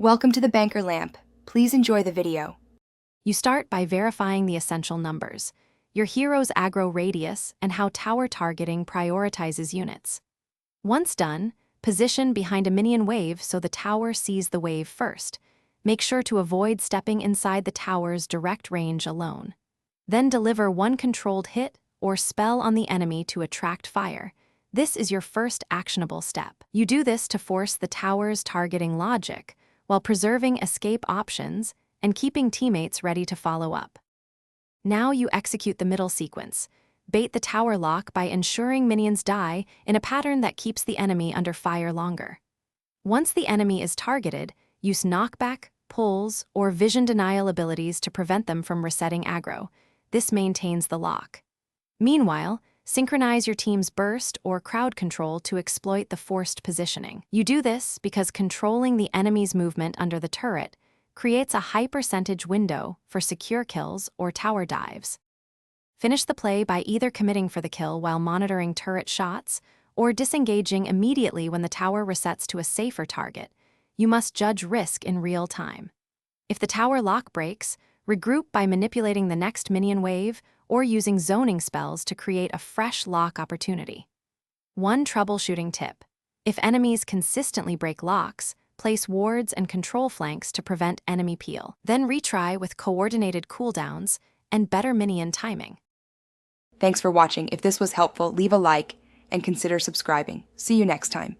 Welcome to the Banker Lamp. Please enjoy the video. You start by verifying the essential numbers, your hero's aggro radius, and how tower targeting prioritizes units. Once done, position behind a minion wave so the tower sees the wave first. Make sure to avoid stepping inside the tower's direct range alone. Then deliver one controlled hit or spell on the enemy to attract fire. This is your first actionable step. You do this to force the tower's targeting logic, while preserving escape options and keeping teammates ready to follow up. Now you execute the middle sequence. Bait the tower lock by ensuring minions die in a pattern that keeps the enemy under fire longer. Once the enemy is targeted, use knockback, pulls, or vision denial abilities to prevent them from resetting aggro. This maintains the lock. Meanwhile, synchronize your team's burst or crowd control to exploit the forced positioning. You do this because controlling the enemy's movement under the turret creates a high percentage window for secure kills or tower dives. Finish the play by either committing for the kill while monitoring turret shots or disengaging immediately when the tower resets to a safer target. You must judge risk in real time. If the tower lock breaks, regroup by manipulating the next minion wave or using zoning spells to create a fresh lock opportunity. One troubleshooting tip: if enemies consistently break locks, place wards and control flanks to prevent enemy peel. Then retry with coordinated cooldowns and better minion timing. Thanks for watching. If this was helpful, leave a like and consider subscribing. See you next time.